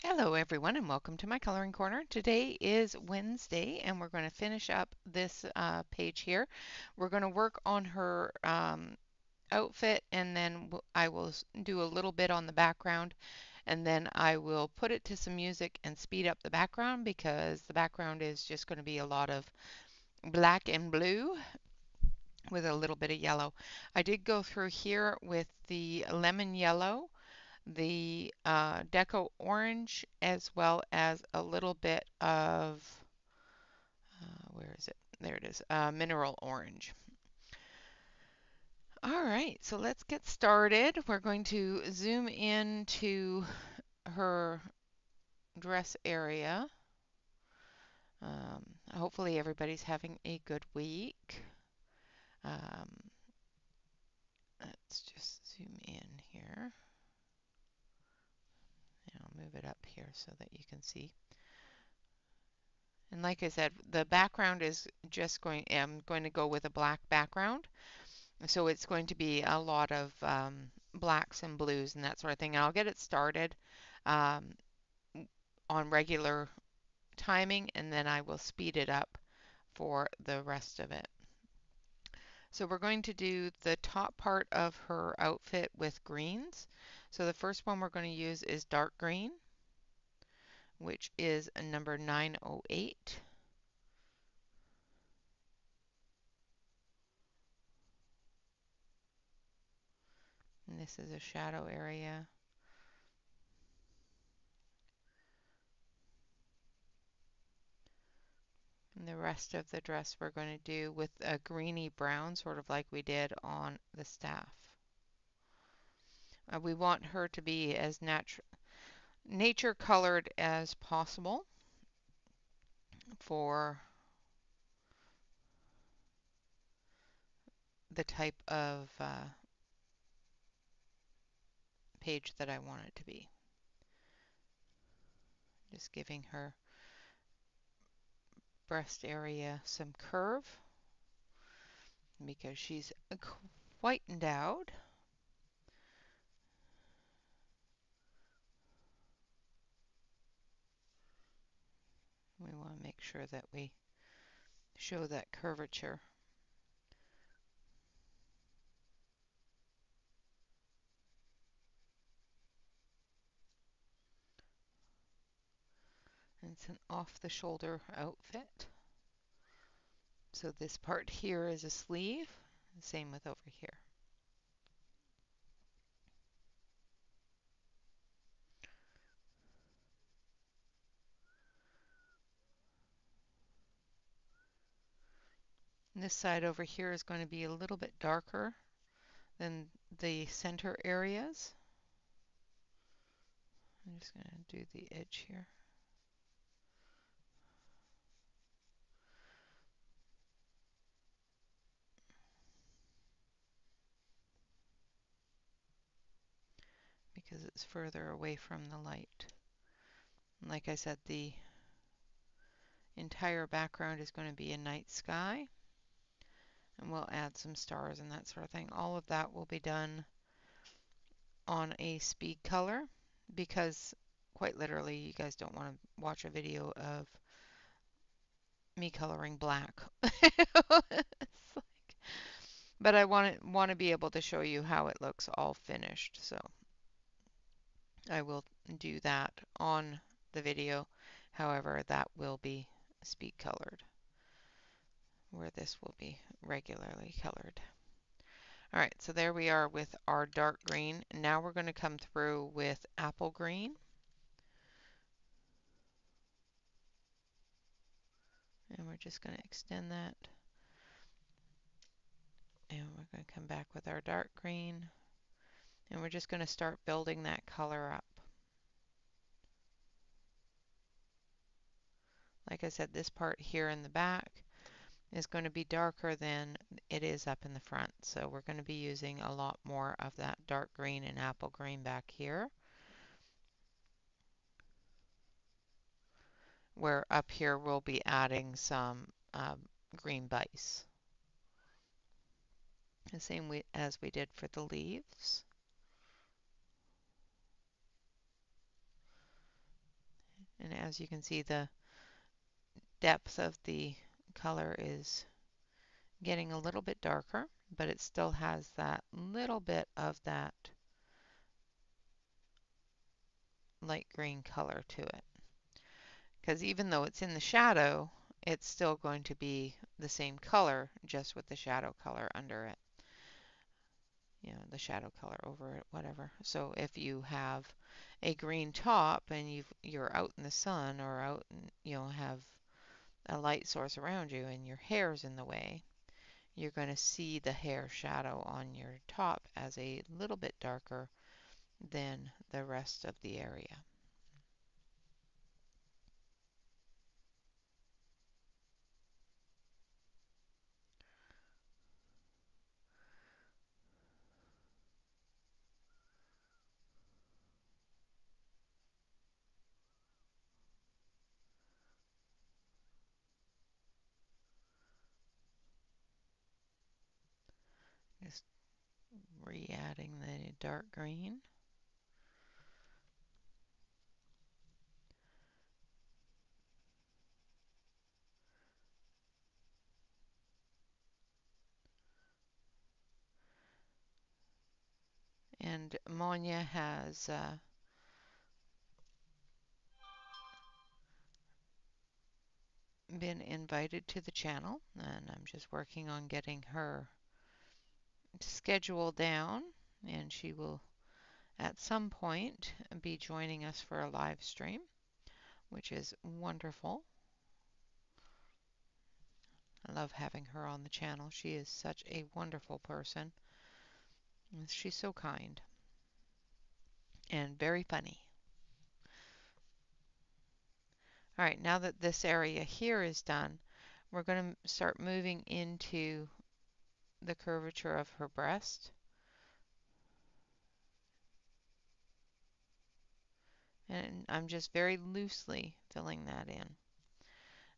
Hello everyone and welcome to my coloring corner. Today is Wednesday and we're going to finish up this page here. We're going to work on her outfit, and then I will do a little bit on the background, and then I will put it to some music and speed up the background because the background is just going to be a lot of black and blue with a little bit of yellow. I did go through here with the lemon yellow, the deco orange, as well as a little bit of where is it? There it is, mineral orange. All right, so let's get started. We're going to zoom into her dress area. Hopefully everybody's having a good week. Let's just zoom in here. And I'll move it up here so that you can see. And like I said, the background is just I'm going to go with a black background. So it's going to be a lot of blacks and blues and that sort of thing. And I'll get it started on regular timing, and then I will speed it up for the rest of it. So we're going to do the top part of her outfit with greens. So the first one we're going to use is dark green, which is number 908. And this is a shadow area. And the rest of the dress we're going to do with a greeny brown, sort of like we did on the staff. We want her to be as nature colored as possible for the type of page that I want it to be. Just giving her breast area some curve because she's quite endowed. We want to make sure that we show that curvature. And it's an off-the-shoulder outfit. So this part here is a sleeve, same with over here. And this side over here is going to be a little bit darker than the center areas. I'm just going to do the edge here. Because it's further away from the light. And like I said, the entire background is going to be a night sky. And we'll add some stars and that sort of thing. All of that will be done on a speed color because quite literally you guys don't want to watch a video of me coloring black. But I want to be able to show you how it looks all finished, so I will do that on the video. However, that will be speed colored, where this will be regularly colored. All right, so there we are with our dark green. Now we're going to come through with apple green. And we're just going to extend that. And we're going to come back with our dark green. And we're just going to start building that color up. Like I said, this part here in the back is going to be darker than it is up in the front. So we're going to be using a lot more of that dark green and apple green back here. Where up here we'll be adding some green bice. The same as we did for the leaves. And as you can see, the depth of the color is getting a little bit darker, but it still has that little bit of that light green color to it. Because even though it's in the shadow, it's still going to be the same color, just with the shadow color under it. You know, the shadow color over it, whatever. So if you have a green top and you're out in the sun or out and have a light source around you and your hair's in the way, you're going to see the hair shadow on your top as a little bit darker than the rest of the area. Just re-adding the dark green. And Monja has been invited to the channel, and I'm just working on getting her schedule down, and she will at some point be joining us for a live stream, which is wonderful. I love having her on the channel. She is such a wonderful person. She's so kind and very funny. All right, now that this area here is done, we're going to start moving into the curvature of her breast. And I'm just very loosely filling that in.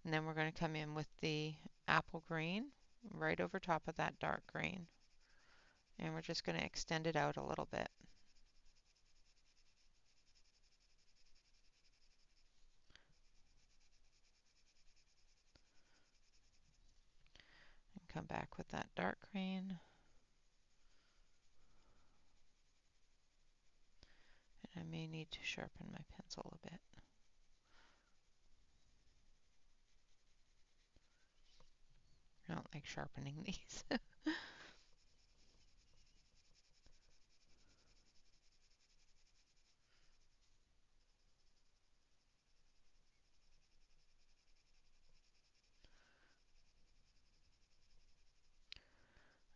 And then we're going to come in with the apple green right over top of that dark green. And we're just going to extend it out a little bit. And come back with that dark green. And I may need to sharpen my pencil a bit. I don't like sharpening these.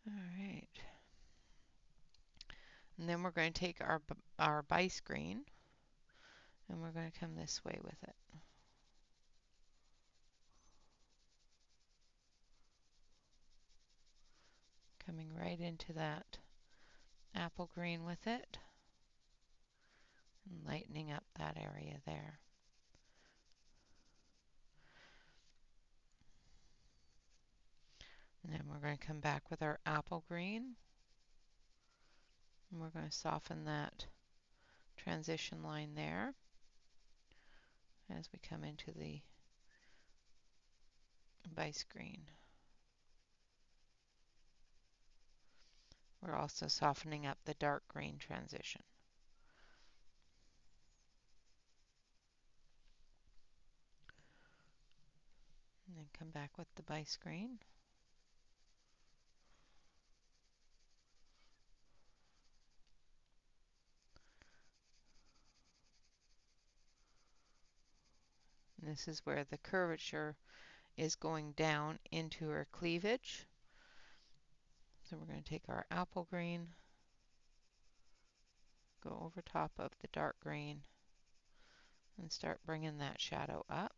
All right. And then we're going to take our bice green and we're going to come this way with it. Coming right into that apple green with it and lightening up that area there. And then we're going to come back with our apple green and we're going to soften that transition line there as we come into the bice green. We're also softening up the dark green transition. And then come back with the bice green. And this is where the curvature is going down into her cleavage. So we're going to take our apple green, go over top of the dark green, and start bringing that shadow up.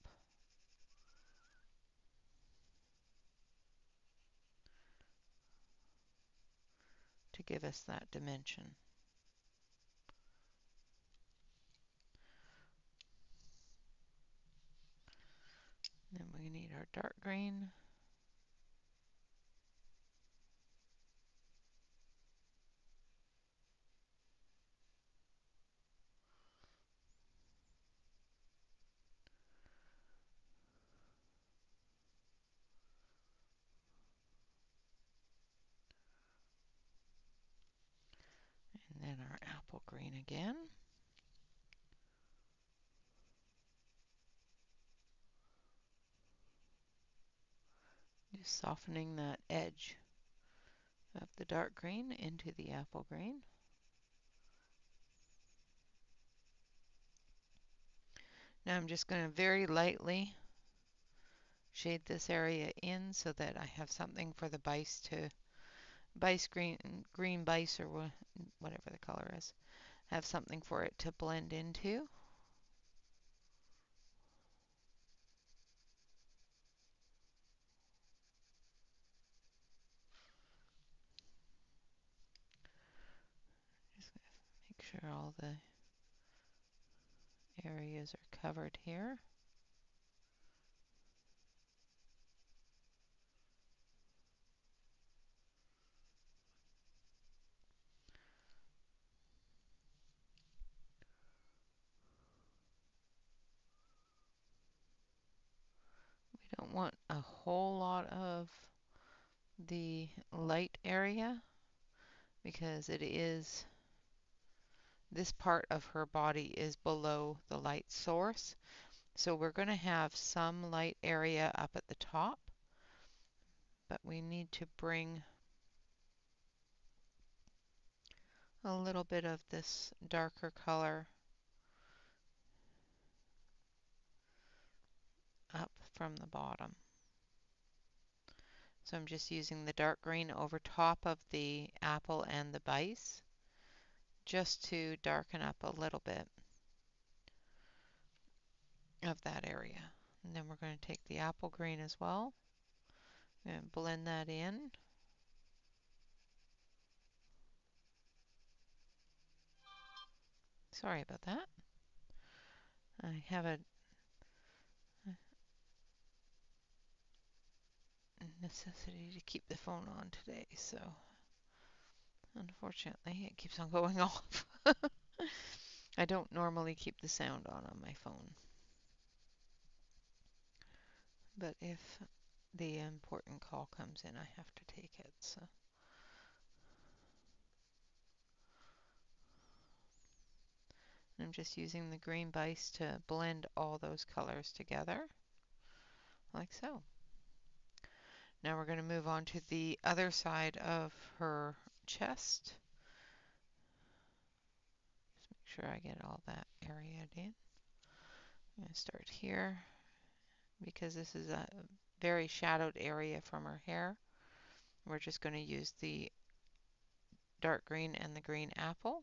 give us that dimension. Then we need our dark green. And then our apple green again. Just softening that edge of the dark green into the apple green. Now I'm just going to very lightly shade this area in so that I have something for the bise green bise or whatever the color is. Have something for it to blend into. Just make sure all the areas are covered here. We don't want a whole lot of the light area because this part of her body is below the light source. So we're going to have some light area up at the top, but we need to bring a little bit of this darker color up from the bottom. So I'm just using the dark green over top of the apple and the bise just to darken up a little bit of that area. And then we're going to take the apple green as well and blend that in. Sorry about that. I have a necessity to keep the phone on today, so unfortunately it keeps on going off. I don't normally keep the sound on my phone, but if the important call comes in, I have to take it. So I'm just using the green bise to blend all those colors together, like so. Now we're going to move on to the other side of her chest. Just make sure I get all that area in. I'm going to start here because this is a very shadowed area from her hair. We're just going to use the dark green and the green apple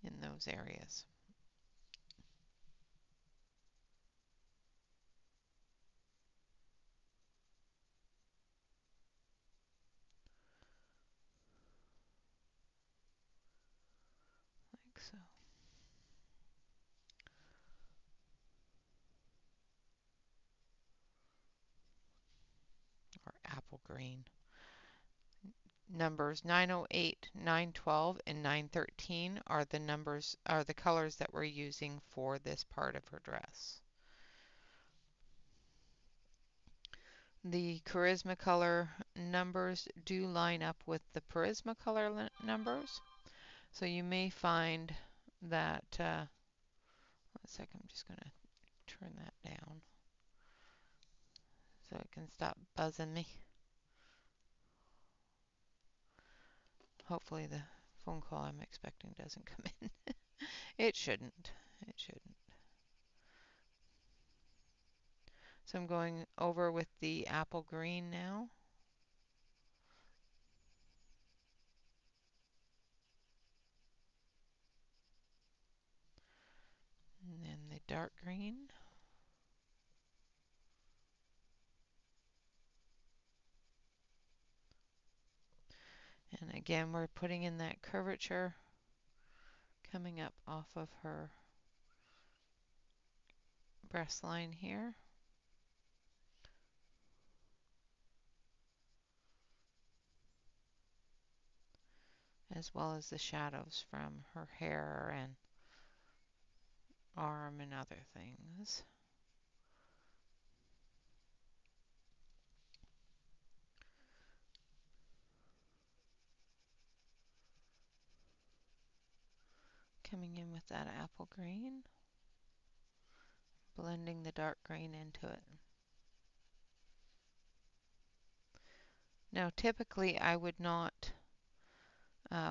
in those areas. Like so. Or apple green. Numbers 908, 912, and 913 are the colors that we're using for this part of her dress. The charisma color numbers do line up with the charisma color numbers. So you may find that, one second, I'm just going to turn that down so it can stop buzzing me. Hopefully the phone call I'm expecting doesn't come in. It shouldn't. It shouldn't. So I'm going over with the apple green now. And then the dark green. And again, we're putting in that curvature coming up off of her breast line here. As well as the shadows from her hair and arm and other things. Coming in with that apple green, blending the dark green into it. Now typically I would not,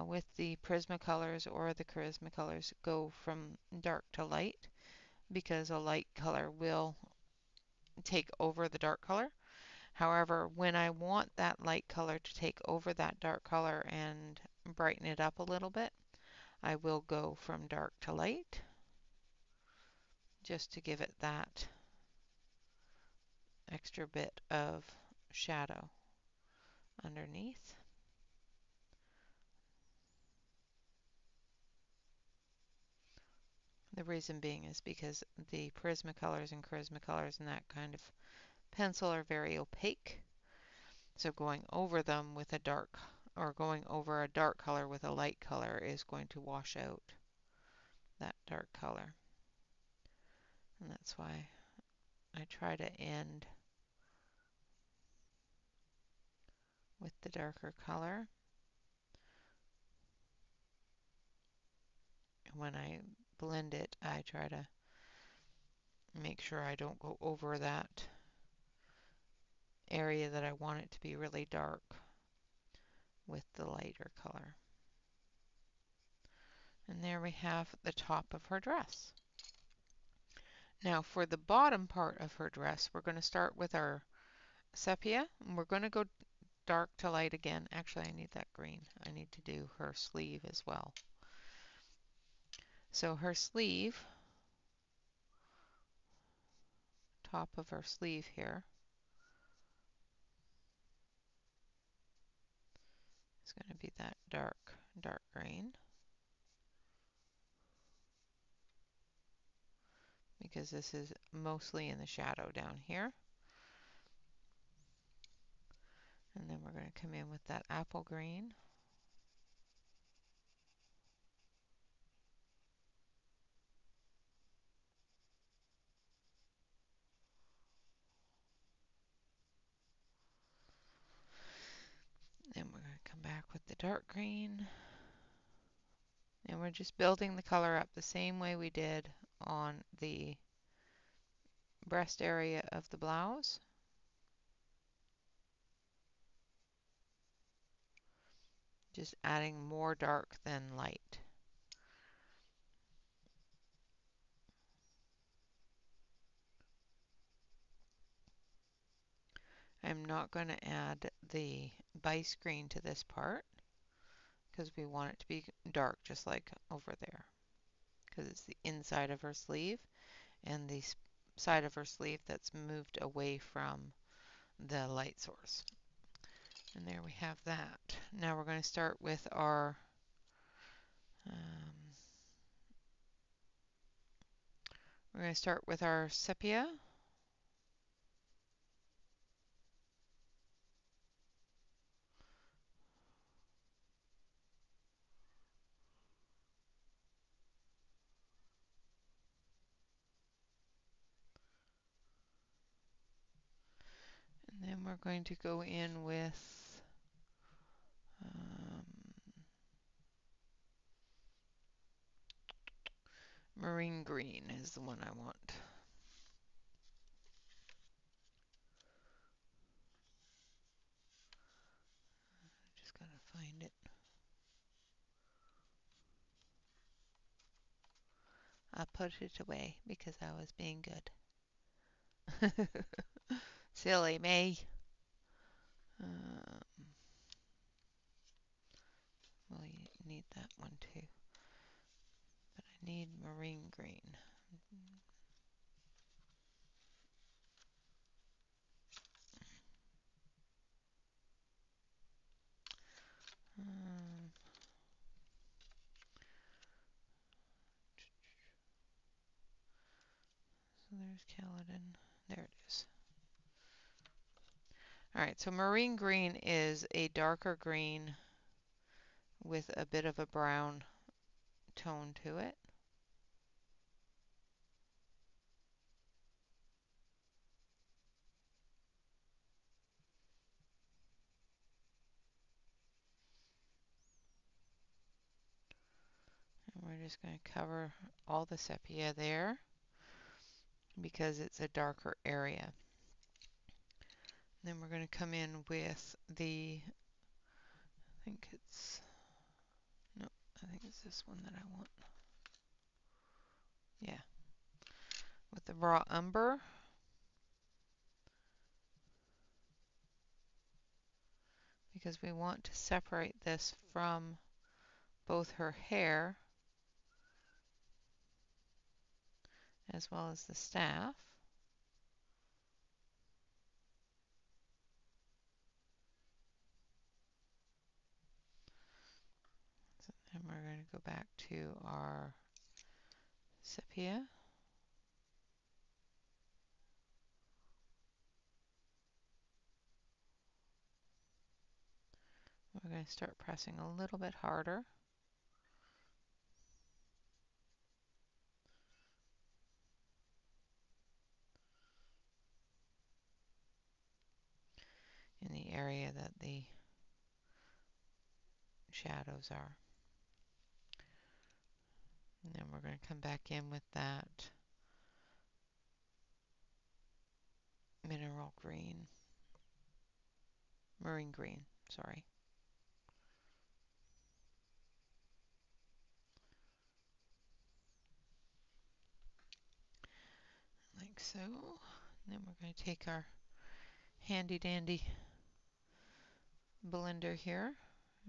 with the Prismacolors or the Charismacolors, go from dark to light, because a light color will take over the dark color. However, when I want that light color to take over that dark color and brighten it up a little bit, I will go from dark to light, just to give it that extra bit of shadow underneath. The reason being is because the Prismacolors and Charismacolors and that kind of pencil are very opaque. So going over them with a dark, or going over a dark color with a light color, is going to wash out that dark color. And that's why I try to end with the darker color. When I blend it, I try to make sure I don't go over that area that I want it to be really dark with the lighter color. And there we have the top of her dress. Now for the bottom part of her dress, we're going to start with our sepia, and we're going to go dark to light again. Actually, I need that green. I need to do her sleeve as well. So her sleeve, top of her sleeve here, is going to be that dark green, because this is mostly in the shadow down here. And then we're going to come in with that apple green. Then we're going to come back with the dark green. And we're just building the color up the same way we did on the breast area of the blouse. Just adding more dark than light. I'm not going to add the base green to this part, because we want it to be dark just like over there, because it's the inside of her sleeve and the side of her sleeve that's moved away from the light source. And there we have that. Now we're going to start with our sepia. And then we're going to go in with marine green is the one I want. Just gotta find it. I put it away because I was being good. Silly me. Well, you need that one too. But I need marine green. There's Caledon. There it is. All right, so marine green is a darker green with a bit of a brown tone to it. And we're just going to cover all the sepia there because it's a darker area. Then we're going to come in with the, I think it's, no, I think it's this one that I want. Yeah, with the raw umber. Because we want to separate this from both her hair as well as the staff. So then we're going to go back to our sepia. We're going to start pressing a little bit harder. In the area that the shadows are. And then we're going to come back in with that mineral green, marine green, sorry. Like so. And then we're going to take our handy dandy blender here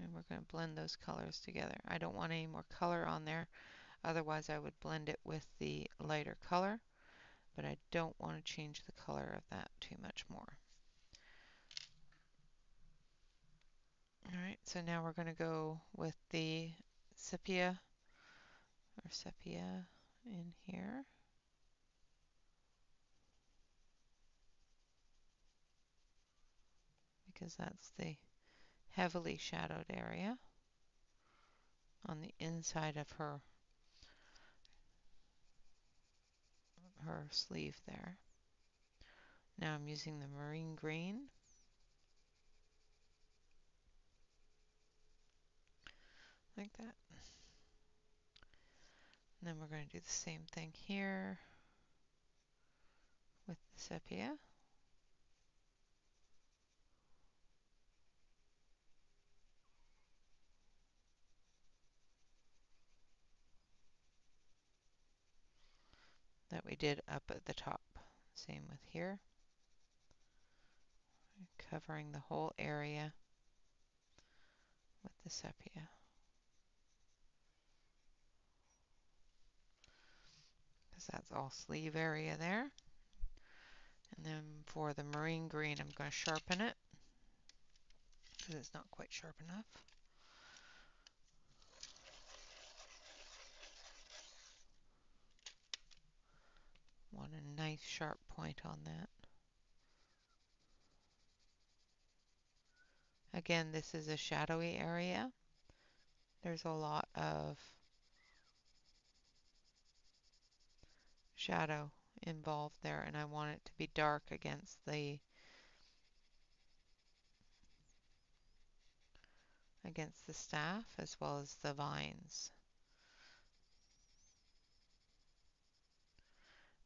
and we're going to blend those colors together. I don't want any more color on there, otherwise I would blend it with the lighter color, but I don't want to change the color of that too much more. Alright, so now we're going to go with the sepia in here. Because that's the heavily shadowed area on the inside of her sleeve there. Now I'm using the marine green. Like that. And then we're going to do the same thing here with the sepia. That we did up at the top. Same with here. Covering the whole area with the sepia. Because that's all sleeve area there. And then for the marine green, I'm going to sharpen it because it's not quite sharp enough. Want a nice sharp point on that. Again, this is a shadowy area. There's a lot of shadow involved there, and I want it to be dark against the staff as well as the vines.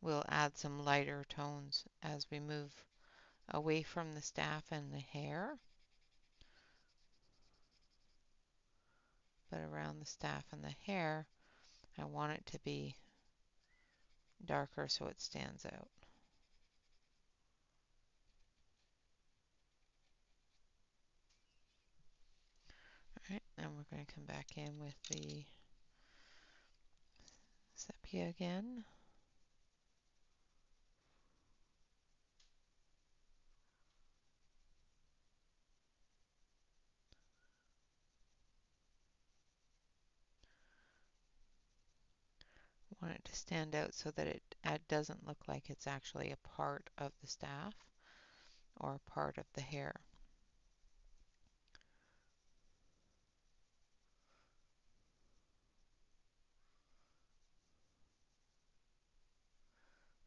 We'll add some lighter tones as we move away from the staff and the hair. But around the staff and the hair, I want it to be darker so it stands out. Alright, and we're going to come back in with the sepia again. want it to stand out so that it doesn't look like it's actually a part of the staff or a part of the hair.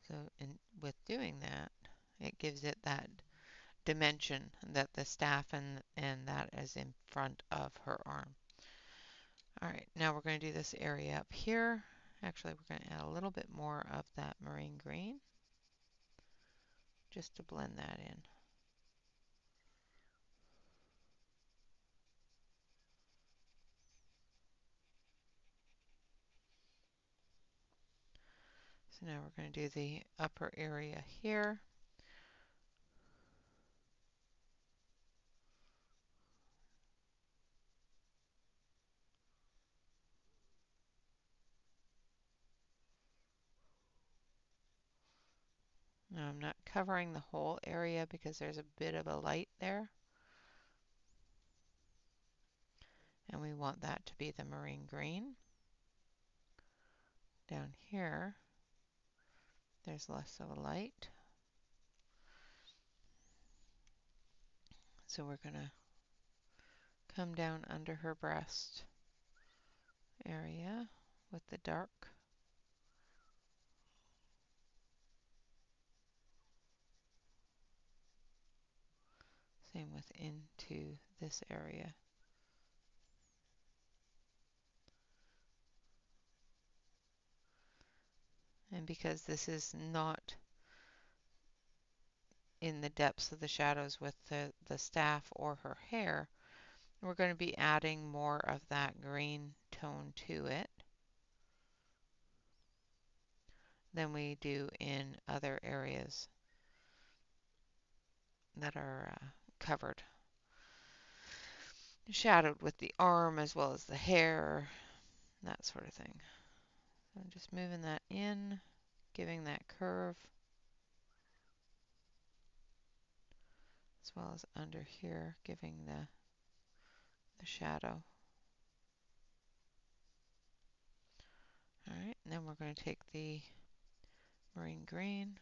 So with doing that, it gives it that dimension that the staff and that is in front of her arm. All right, now we're going to do this area up here. Actually, we're going to add a little bit more of that marine green just to blend that in. So now we're going to do the upper area here. Now I'm not covering the whole area because there's a bit of a light there. And we want that to be the marine green. Down here, there's less of a light. So we're going to come down under her breast area with the dark. Same with into this area. And because this is not in the depths of the shadows with the staff or her hair, we're going to be adding more of that green tone to it than we do in other areas that are covered, shadowed with the arm as well as the hair, that sort of thing. So I'm just moving that in, giving that curve, as well as under here, giving the shadow. All right, and then we're going to take the marine green,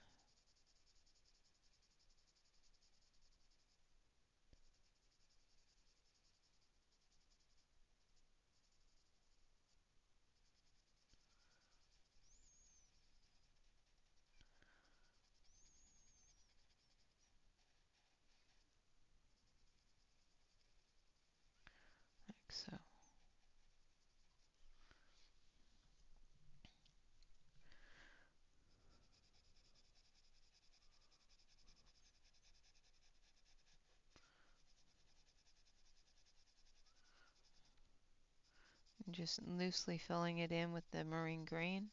like so. And just loosely filling it in with the marine green.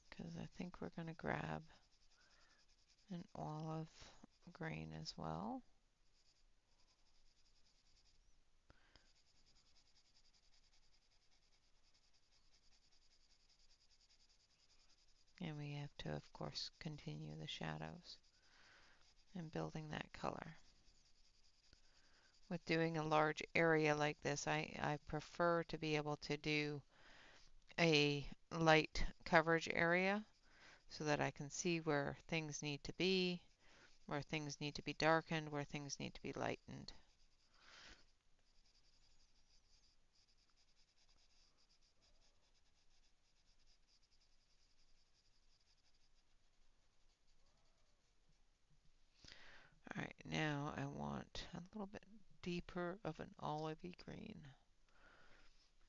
Because I think we're going to grab an olive green as well. And we have to, of course, continue the shadows and building that color. With doing a large area like this, I prefer to be able to do a light coverage area so that I can see where things need to be, where things need to be darkened, where things need to be lightened. All right, now I want a little bit deeper of an olivey green.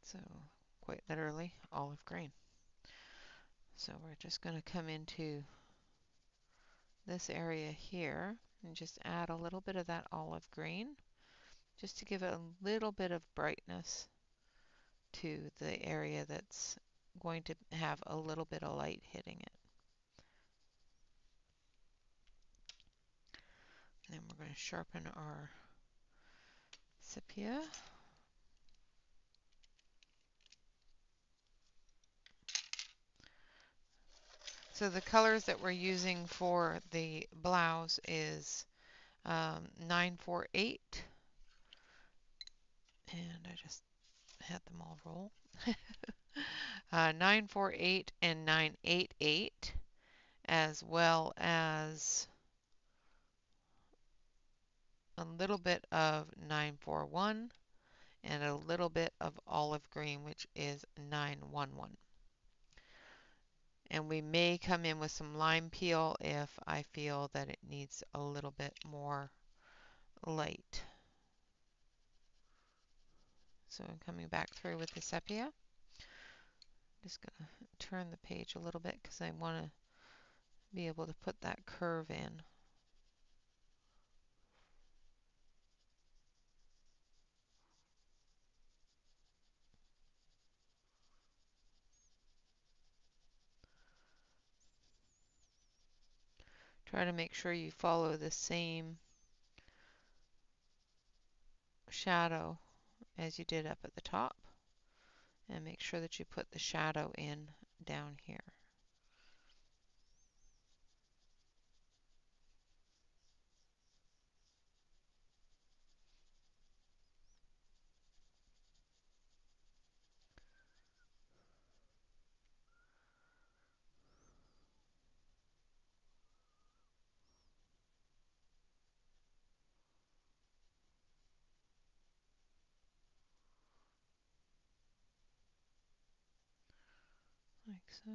So quite literally olive green. So we're just going to come into this area here and just add a little bit of that olive green just to give it a little bit of brightness to the area that's going to have a little bit of light hitting it. And then we're going to sharpen our sepia. So the colors that we're using for the blouse is 948 And I just had them all roll. 948 and 988, as well as a little bit of 941 and a little bit of olive green, which is 911. And we may come in with some lime peel if I feel that it needs a little bit more light. So I'm coming back through with the sepia. Just going to turn the page a little bit because I want to be able to put that curve in. Try to make sure you follow the same shadow as you did up at the top, and make sure that you put the shadow in down here. Like so.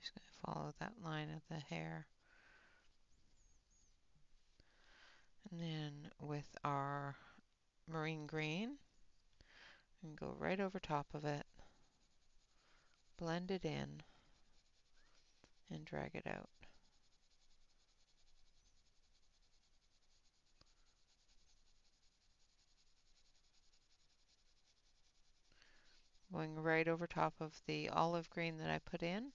Just going to follow that line of the hair. And then with our marine green, and go right over top of it, blend it in, and drag it out. Going right over top of the olive green that I put in,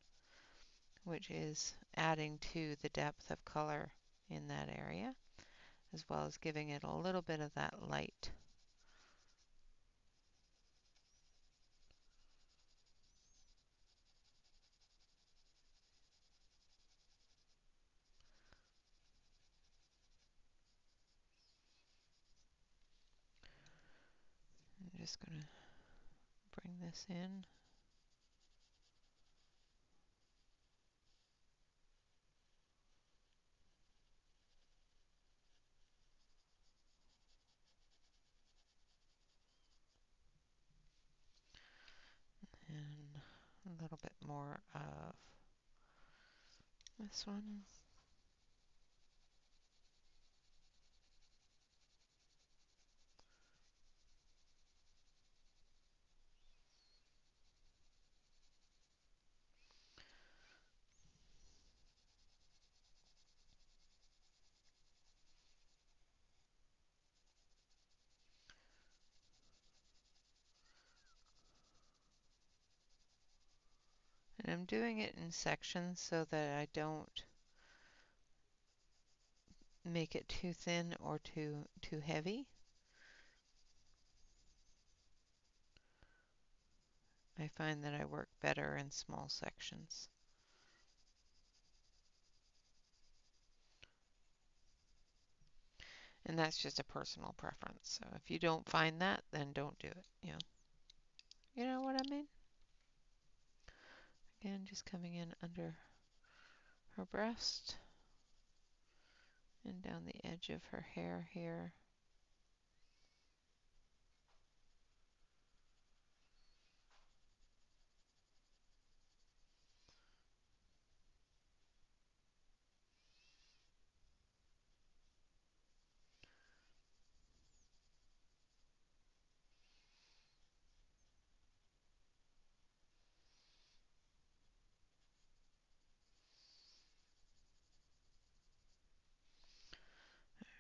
which is adding to the depth of color in that area, as well as giving it a little bit of that light. I'm just going to bring this in. And a little bit more of this one. And I'm doing it in sections so that I don't make it too thin or too heavy. I find that I work better in small sections. And that's just a personal preference. So if you don't find that, then don't do it. You know what I mean? Again, just coming in under her breast and down the edge of her hair here.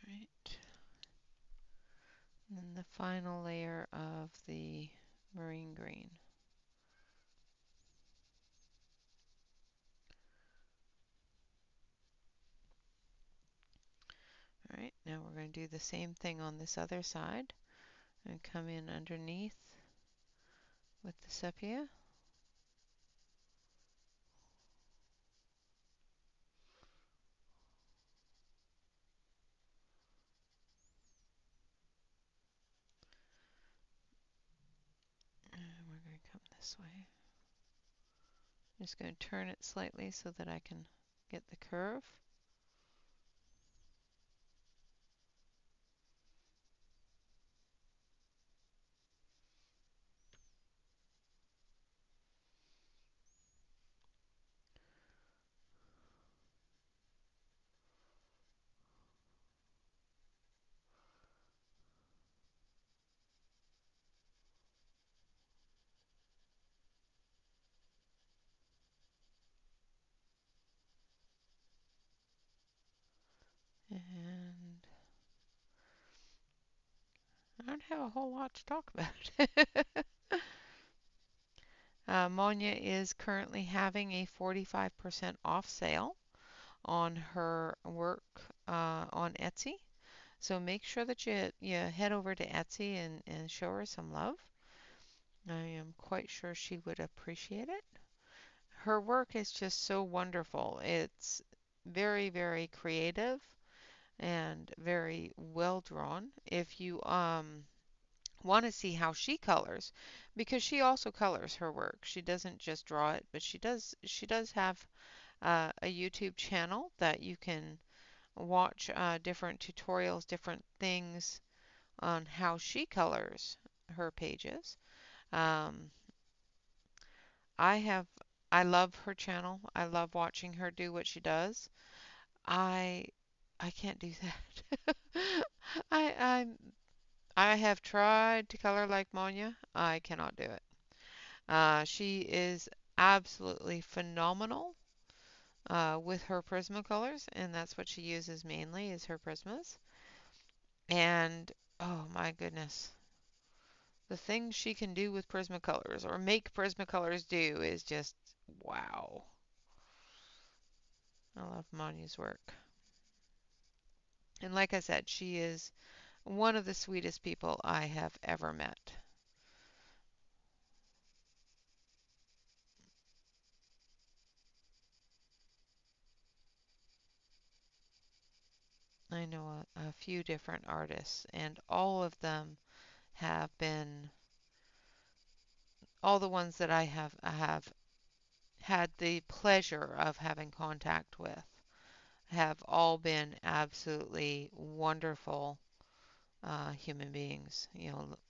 Right. And then the final layer of the marine green. Alright, now we're going to do the same thing on this other side and come in underneath with the sepia. this way. I'm just going to turn it slightly so that I can get the curve. And I don't have a whole lot to talk about. Monja is currently having a 45% off sale on her work on Etsy. So make sure that you head over to Etsy and show her some love. I am quite sure she would appreciate it. Her work is just so wonderful. It's very, very creative and very well drawn. If you want to see how she colors, because she also colors her work. She doesn't just draw it, but she does have a YouTube channel that you can watch different tutorials, different things on how she colors her pages. Um, I have I love her channel. I love watching her do what she does. I I can't do that. I I I have tried to color like Monja. I cannot do it. She is absolutely phenomenal with her Prismacolors, and that's what she uses mainly is her Prismas. And oh my goodness, the things she can do with Prismacolors or make Prismacolors do is just wow. I love Monja's work. And like I said, she is one of the sweetest people I have ever met. I know a few different artists, and all of them have been, all the ones that I have had the pleasure of having contact with have all been absolutely wonderful human beings.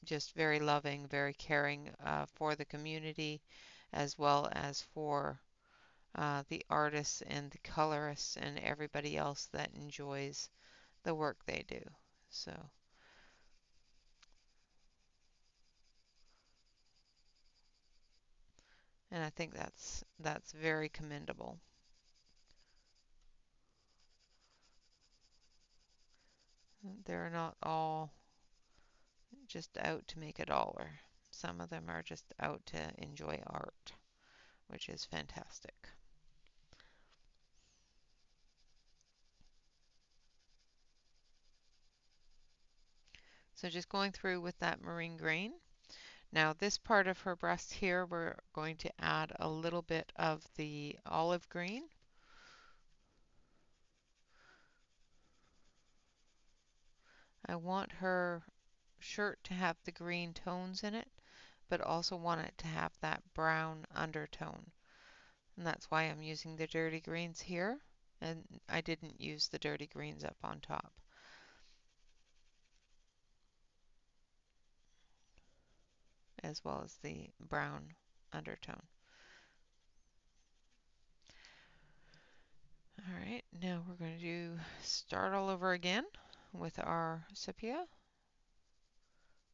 Just very loving, very caring for the community as well as for the artists and the colorists and everybody else that enjoys the work they do. So, and I think that's very commendable. They're not all just out to make a dollar. Some of them are just out to enjoy art, which is fantastic. So just going through with that marine green. Now this part of her breast here, we're going to add a little bit of the olive green. I want her shirt to have the green tones in it, but also want it to have that brown undertone. And that's why I'm using the dirty greens here, and I didn't use the dirty greens up on top, as well as the brown undertone. All right, now we're going to start all over again with our sepia.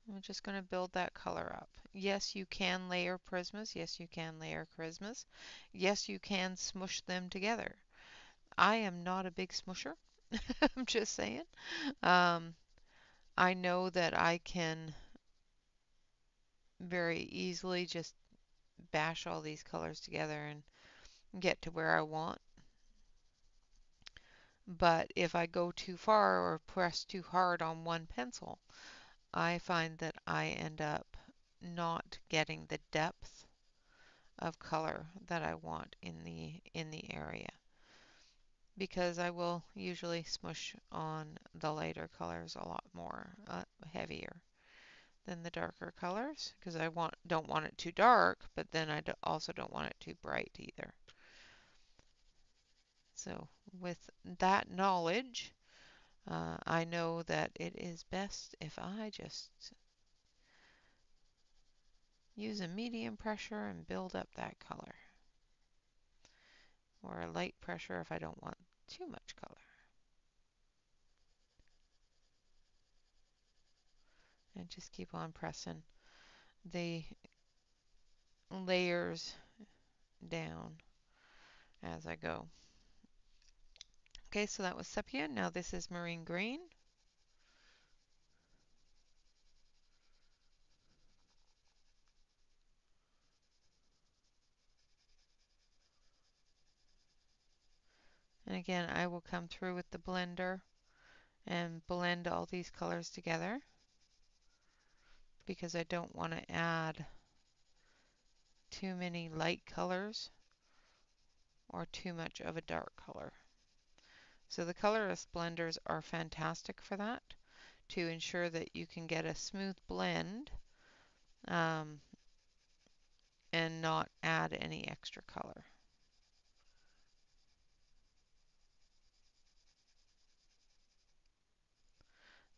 I'm just going to build that color up. Yes, you can layer prismas. Yes, you can layer charismas. Yes, you can smush them together. I am not a big smusher. I'm just saying. Um, I know that I can very easily just bash all these colors together and get to where I want. But if I go too far or press too hard on one pencil, I find that I end up not getting the depth of color that I want in the area because I will usually smush on the lighter colors a lot more heavier than the darker colors because I don't want it too dark, but then I also don't want it too bright either. So with that knowledge, I know that it is best if I just use a medium pressure and build up that color, or a light pressure if I don't want too much color. And just keep on pressing the layers down as I go. Okay, so that was sepia. Now this is marine green. And again, I will come through with the blender and blend all these colors together because I don't want to add too many light colors or too much of a dark color. So the colorist blenders are fantastic for that, to ensure that you can get a smooth blend um, and not add any extra color.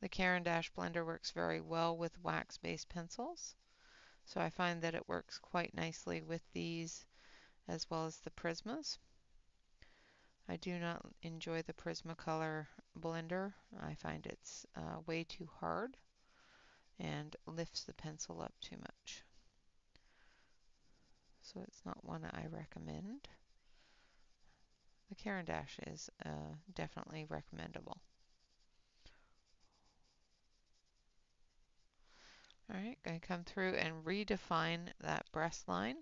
The Caran d'Ache blender works very well with wax-based pencils, so I find that it works quite nicely with these as well as the Prismas. I do not enjoy the Prismacolor blender. I find it's way too hard and lifts the pencil up too much. So it's not one I recommend. The Caran d'Ache is definitely recommendable. Alright, going to come through and redefine that breast line.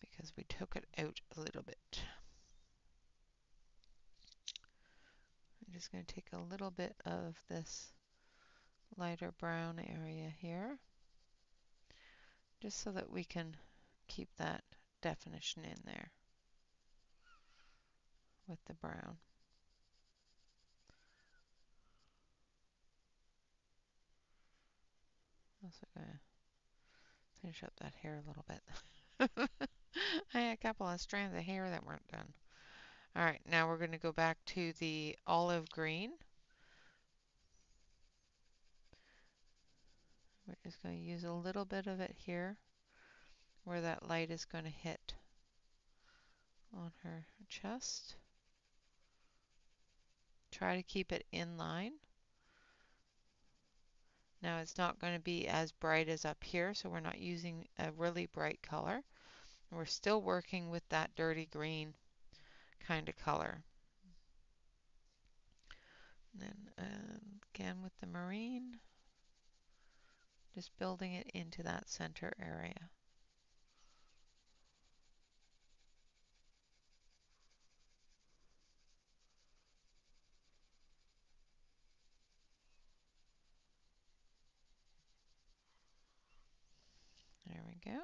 Because we took it out a little bit. I'm just going to take a little bit of this lighter brown area here, just so that we can keep that definition in there with the brown. Also going to finish up that hair a little bit. I had a couple of strands of hair that weren't done. Alright, now we're going to go back to the olive green. We're just going to use a little bit of it here where that light is going to hit on her chest. Try to keep it in line. Now it's not going to be as bright as up here, so we're not using a really bright color. We're still working with that dirty green kind of color. And then again with the marine, just building it into that center area. There we go.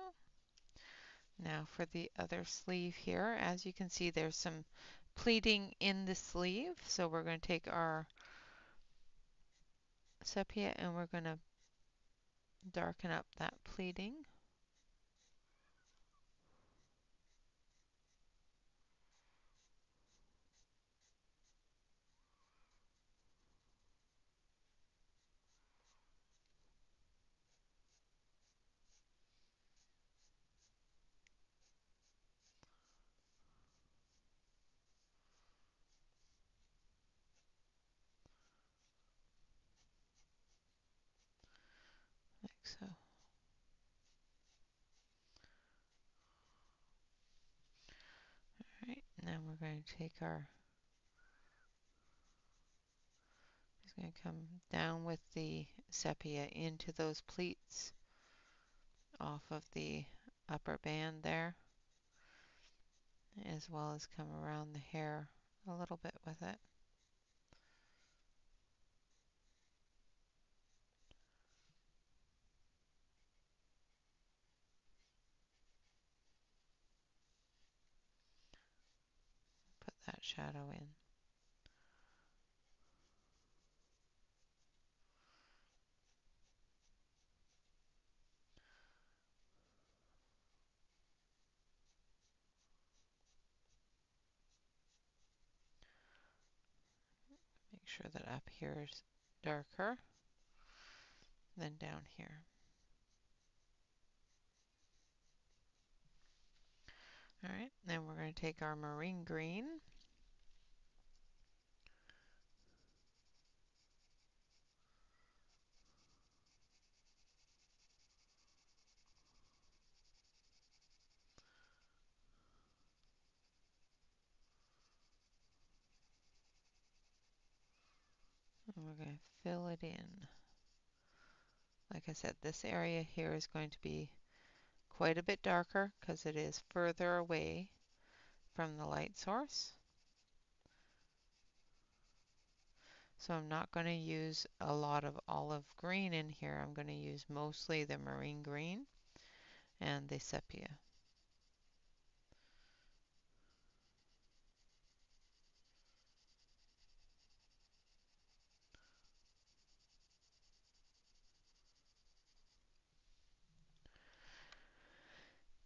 Now for the other sleeve here, as you can see, there's some pleating in the sleeve. So we're going to take our sepia and we're going to darken up that pleating. Like so. Alright, now we're going to take our, just going to come down with the sepia into those pleats off of the upper band there, as well as come around the hair a little bit with it. shadow in. Make sure that up here is darker than down here. All right, then we're going to take our marine green and we're going to fill it in. Like I said, this area here is going to be quite a bit darker because it is further away from the light source. So I'm not going to use a lot of olive green in here. I'm going to use mostly the marine green and the sepia.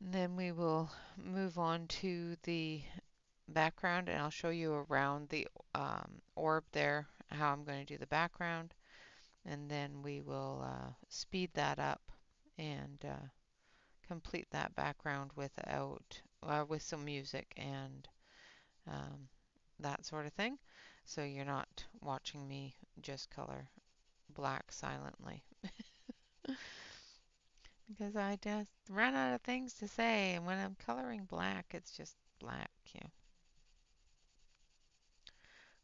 And then we will move on to the background, and I'll show you around the orb there how I'm going to do the background, and then we will speed that up and complete that background with some music and um, that sort of thing. So you're not watching me just color black silently because I just run out of things to say, and when I'm coloring black, it's just black. Yeah.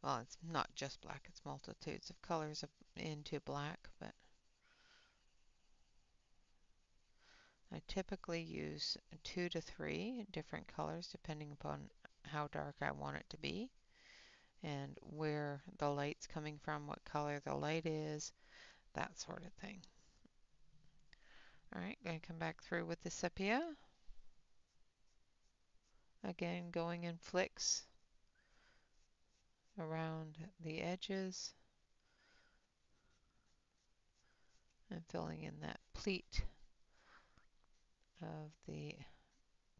Well, it's not just black, it's multitudes of colors into black, but I typically use 2 to 3 different colors depending upon how dark I want it to be and where the light's coming from, what color the light is, that sort of thing. Alright, going to come back through with the sepia. Again, going in flicks around the edges and filling in that pleat of the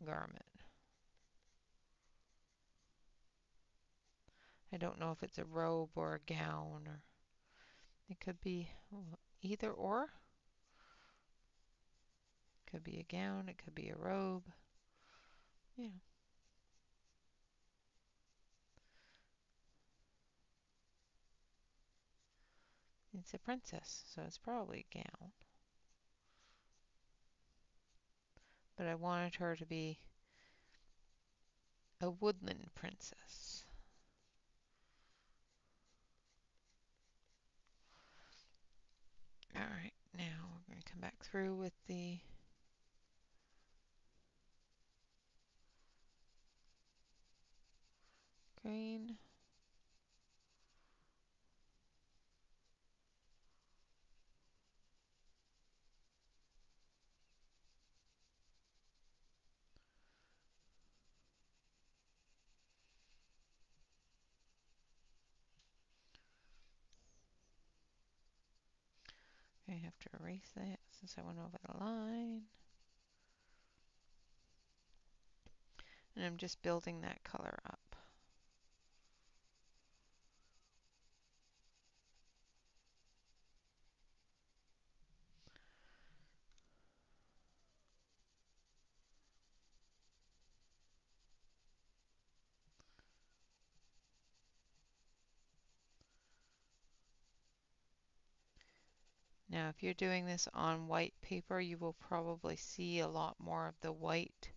garment. I don't know if it's a robe or a gown, or it could be either or. It could be a gown, it could be a robe. Yeah. It's a princess, so it's probably a gown. But I wanted her to be a woodland princess. Alright, now we're going to come back through with the green. I have to erase that since I went over the line. And I'm just building that color up. Now, if you're doing this on white paper, you will probably see a lot more of the white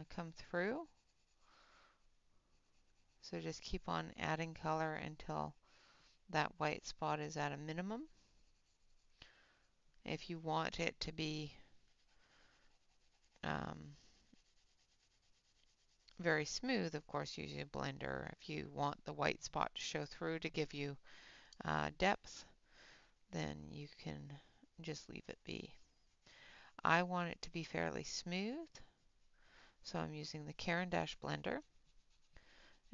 come through. So just keep on adding color until that white spot is at a minimum. If you want it to be very smooth, of course, using a blender. If you want the white spot to show through to give you depth, then you can just leave it be. I want it to be fairly smooth, so I'm using the Caran d'Ache blender,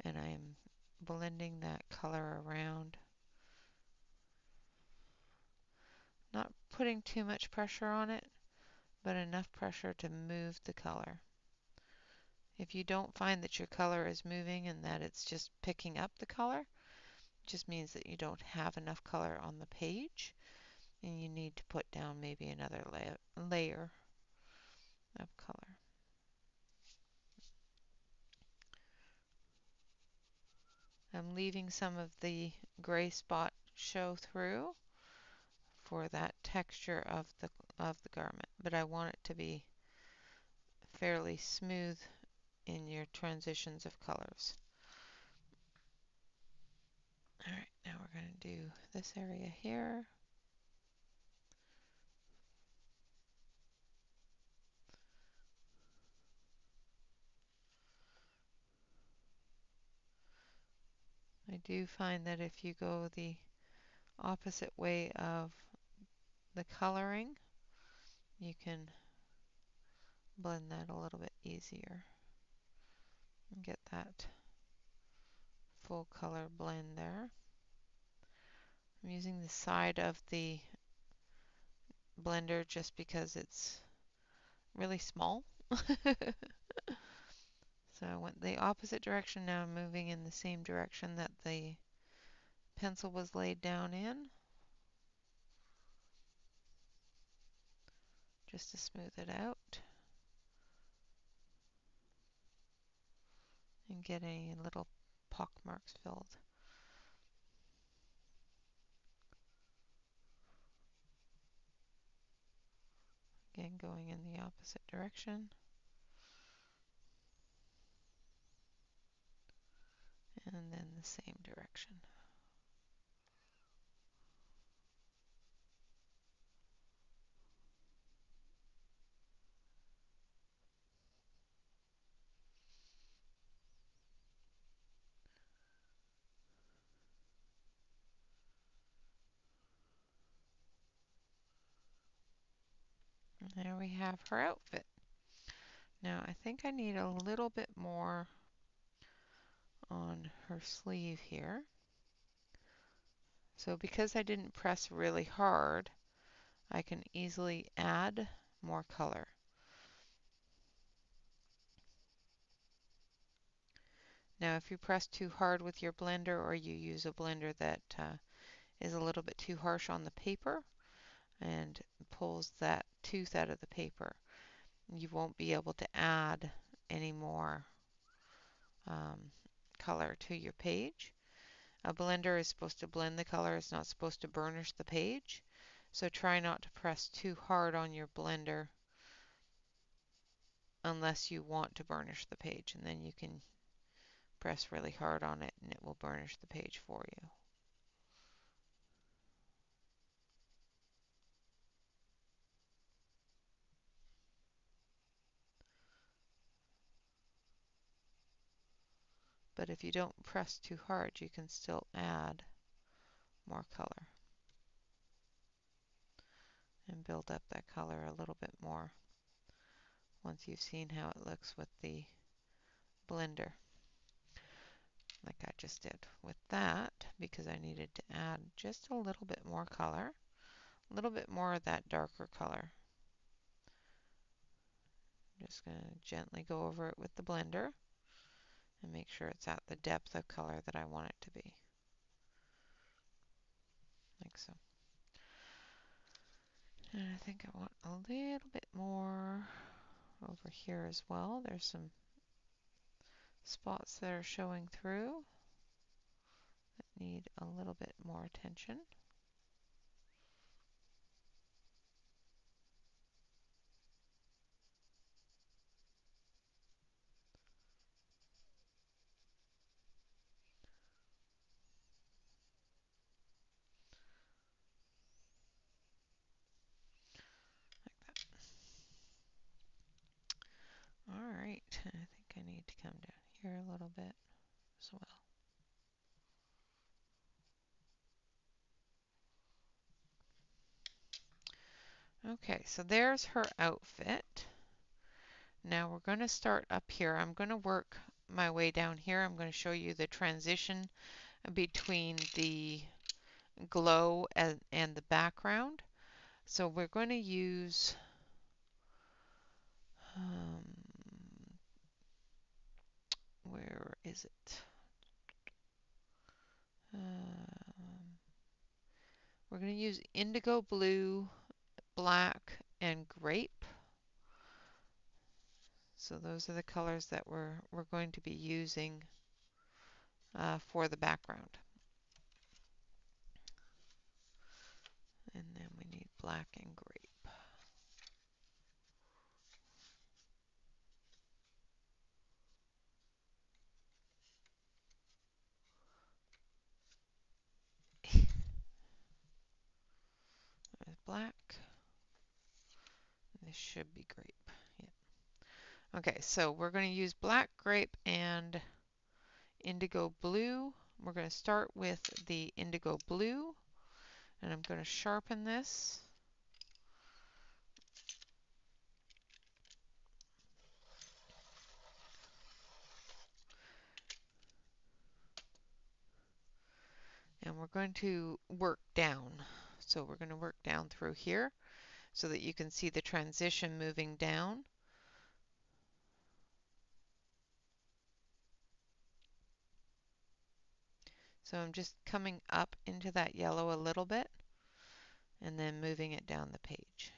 and I'm blending that color around. Not putting too much pressure on it, but enough pressure to move the color. If you don't find that your color is moving and that it's just picking up the color, it just means that you don't have enough color on the page and you need to put down maybe another layer of color. I'm leaving some of the gray spot show through for that texture of the garment, but I want it to be fairly smooth in your transitions of colors. Alright, now we're going to do this area here. I do find that if you go the opposite way of the coloring, you can blend that a little bit easier and get that full color blend there. I'm using the side of the blender just because it's really small. So I went the opposite direction. Now I'm moving in the same direction that the pencil was laid down in, just to smooth it out and get any little pock marks filled. Again, going in the opposite direction. And then the same direction. And there we have her outfit. Now I think I need a little bit more on her sleeve here. So because I didn't press really hard, I can easily add more color. Now if you press too hard with your blender, or you use a blender that is a little bit too harsh on the paper and pulls that tooth out of the paper, you won't be able to add any more color to your page. A blender is supposed to blend the color, it's not supposed to burnish the page. So try not to press too hard on your blender unless you want to burnish the page, and then you can press really hard on it and it will burnish the page for you. But if you don't press too hard, you can still add more color and build up that color a little bit more once you've seen how it looks with the blender, like I just did with that, because I needed to add just a little bit more color, a little bit more of that darker color. I'm just going to gently go over it with the blender and make sure it's at the depth of color that I want it to be, like so. And I think I want a little bit more over here as well. There's some spots that are showing through that need a little bit more attention. Alright, I think I need to come down here a little bit as well. Okay, so there's her outfit. Now we're going to start up here. I'm going to work my way down here, I'm going to show you the transition between the glow and the background. So we're going to use um, where is it? We're going to use indigo blue, black, and grape. So those are the colors that we're going to be using for the background. And then we need black and grape. There's black. This should be grape. Yeah. Okay, so we're going to use black, grape, and indigo blue. We're going to start with the indigo blue, and I'm going to sharpen this. And we're going to work down. So we're going to work down through here so that you can see the transition moving down. So I'm just coming up into that yellow a little bit and then moving it down the page.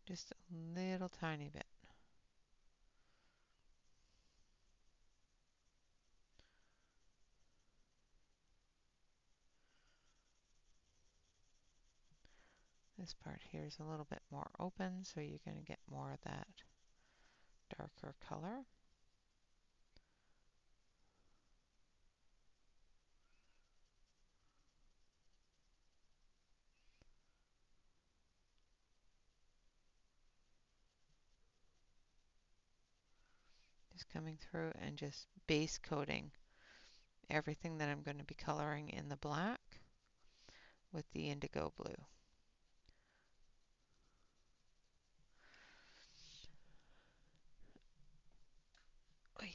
Just a little tiny bit. This part here is a little bit more open, so you're going to get more of that darker color. Just coming through and just base coating everything that I'm going to be coloring in the black with the indigo blue. Oy.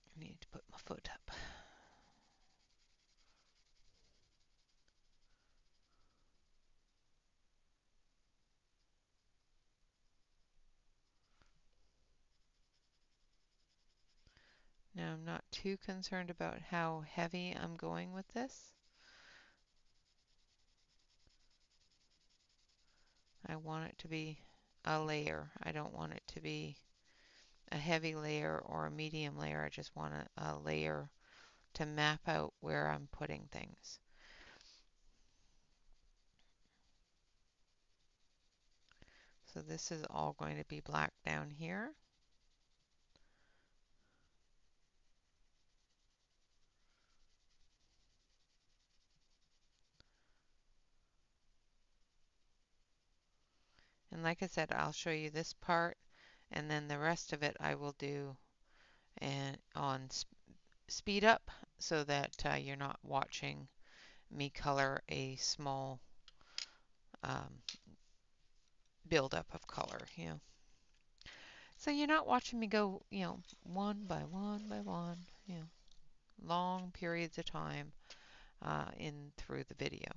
I need to put my foot up. Now I'm not too concerned about how heavy I'm going with this. I want it to be a layer. I don't want it to be a heavy layer or a medium layer. I just want a layer to map out where I'm putting things. So this is all going to be black down here. And like I said, I'll show you this part, and then the rest of it I will do and on speed up so that you're not watching me color a small um, buildup of color, So you're not watching me go, one by one by one, long periods of time in through the video.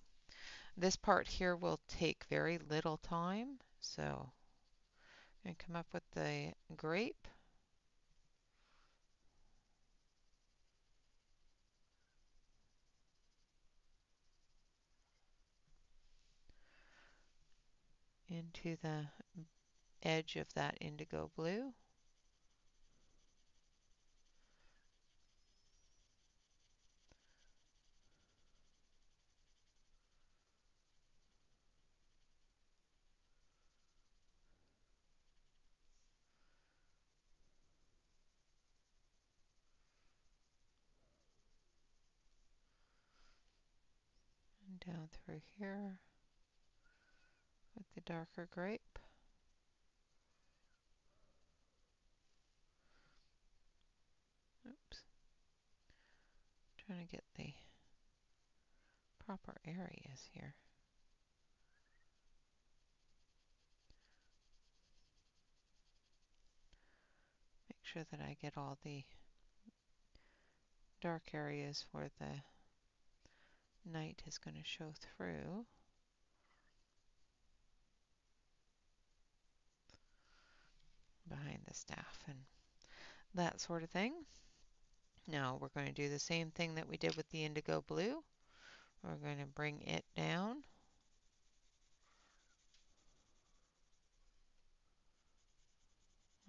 This part here will take very little time, so I'm going to come up with the grape. Into the edge of that indigo blue. And down through here with the darker grape. Trying to get the proper areas here. Make sure that I get all the dark areas where the night is going to show through. Behind the staff and that sort of thing. Now we're going to do the same thing that we did with the indigo blue. We're going to bring it down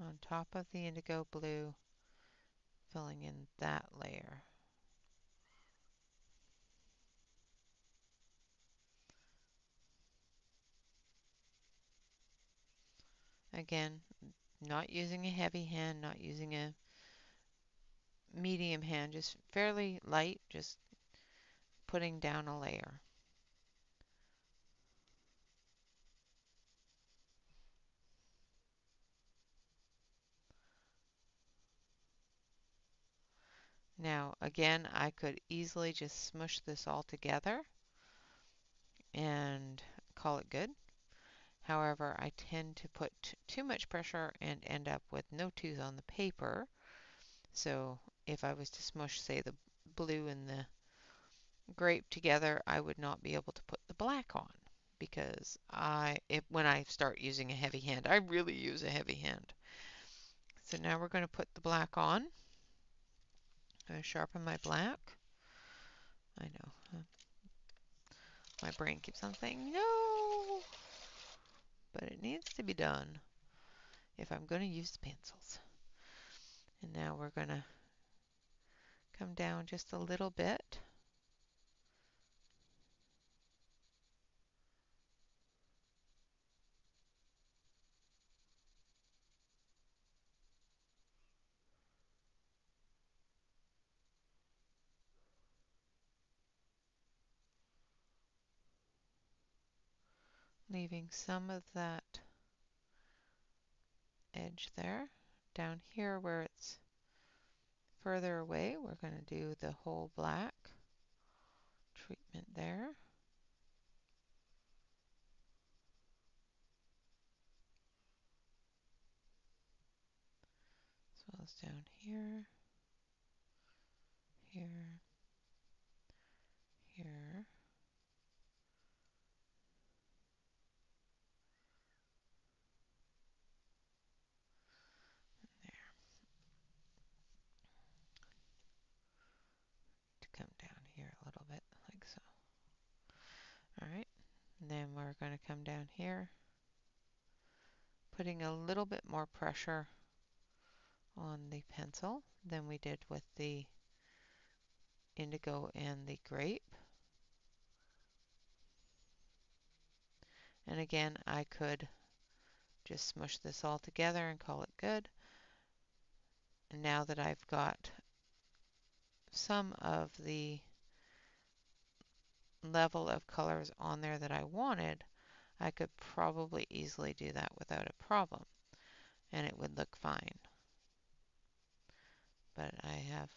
on top of the indigo blue, filling in that layer. Again, not using a heavy hand, not using a medium hand, just fairly light, just putting down a layer. Now, again, I could easily just smush this all together and call it good. However, I tend to put too much pressure and end up with no tooth on the paper. So if I was to smush, say, the blue and the grape together, I would not be able to put the black on because when I start using a heavy hand, I really use a heavy hand. So now we're going to put the black on. I'm going to sharpen my black. I know. My brain keeps on saying no, but it needs to be done if I'm going to use the pencils. And now we're going to come down just a little bit. Leaving some of that edge there. Down here where it's further away, we're going to do the whole black treatment there. As well as down here, here, here. There. To come down here a little bit, like so. Alright, and then we're going to come down here, putting a little bit more pressure on the pencil than we did with the indigo and the grape. And again, I could just smush this all together and call it good. And now that I've got some of the level of colors on there that I wanted, I could probably easily do that without a problem, and it would look fine. But I have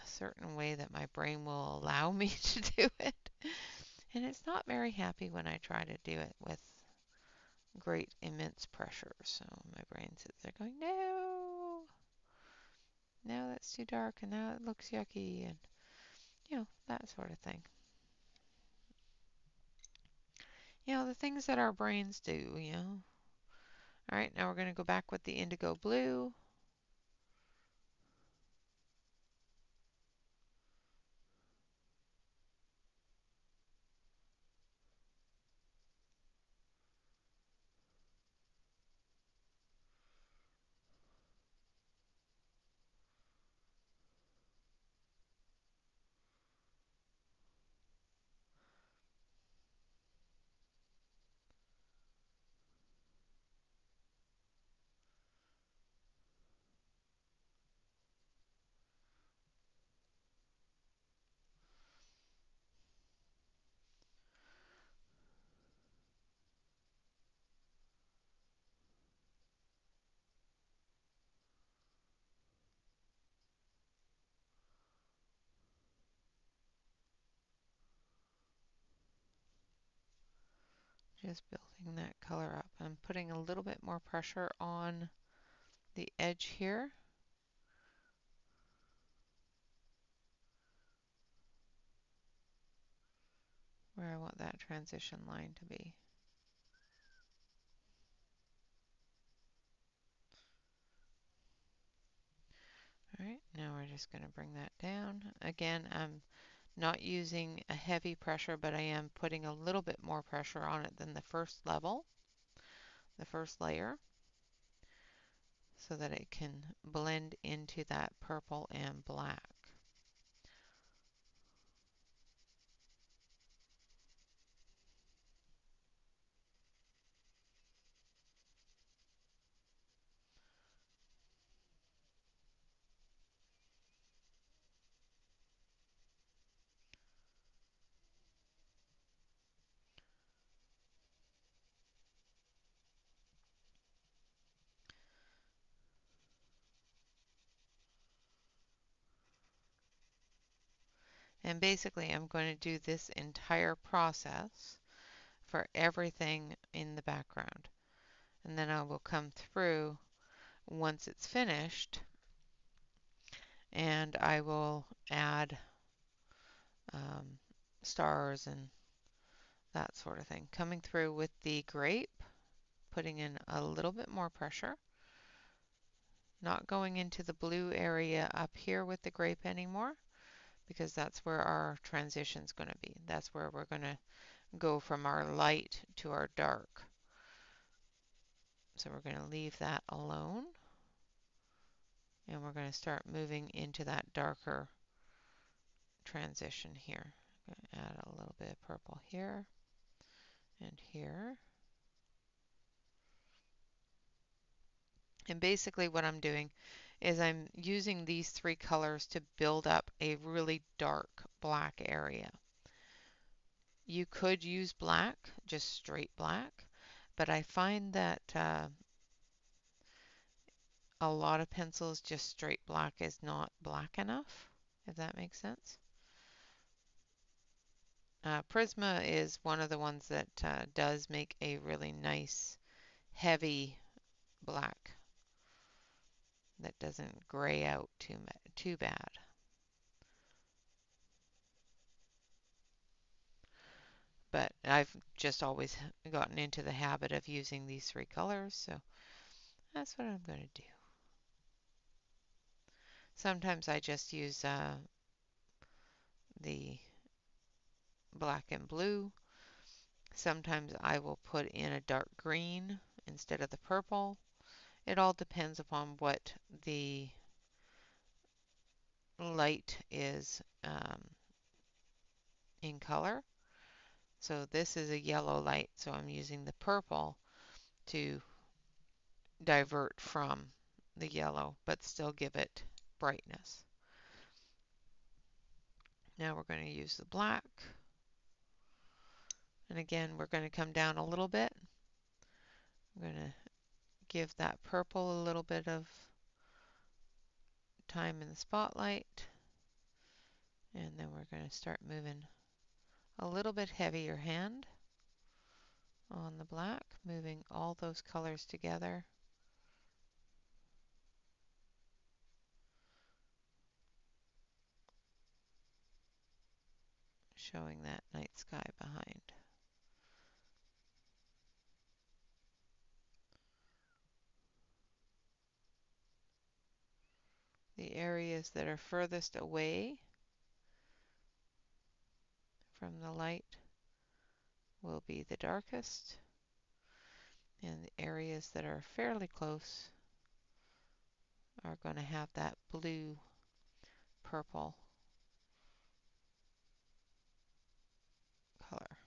a certain way that my brain will allow me to do it, and it's not very happy when I try to do it with great immense pressure. So my brain sits there going, no, no, that's too dark, and now it looks yucky, and that sort of thing. The things that our brains do. All right, now we're going to go back with the indigo blue. Just building that color up. I'm putting a little bit more pressure on the edge here. Where I want that transition line to be. All right, now we're just going to bring that down. Again, I'm not using a heavy pressure, but I am putting a little bit more pressure on it than the first level, the first layer, so that it can blend into that purple and black. And basically, I'm going to do this entire process for everything in the background. And then I will come through once it's finished and I will add um, stars and that sort of thing. Coming through with the grape, putting in a little bit more pressure, not going into the blue area up here with the grape anymore, because that's where our transition is going to be. That's where we're going to go from our light to our dark. So we're going to leave that alone, and we're going to start moving into that darker transition here. I'm going to add a little bit of purple here and here. And basically what I'm doing is I'm using these three colors to build up a really dark black area. You could use black, just straight black, but I find that a lot of pencils, just straight black is not black enough, if that makes sense. Prisma is one of the ones that does make a really nice, heavy black that doesn't gray out too bad. But I've just always gotten into the habit of using these three colors, so that's what I'm going to do. Sometimes I just use the black and blue. Sometimes I will put in a dark green instead of the purple. It all depends upon what the light is in color. So this is a yellow light, so I'm using the purple to divert from the yellow, but still give it brightness. Now we're going to use the black. And again, we're going to come down a little bit. I'm going to give that purple a little bit of time in the spotlight. And then we're going to start moving a little bit heavier hand on the black, moving all those colors together. Showing that night sky behind. The areas that are furthest away from the light will be the darkest, and the areas that are fairly close are going to have that blue purple color.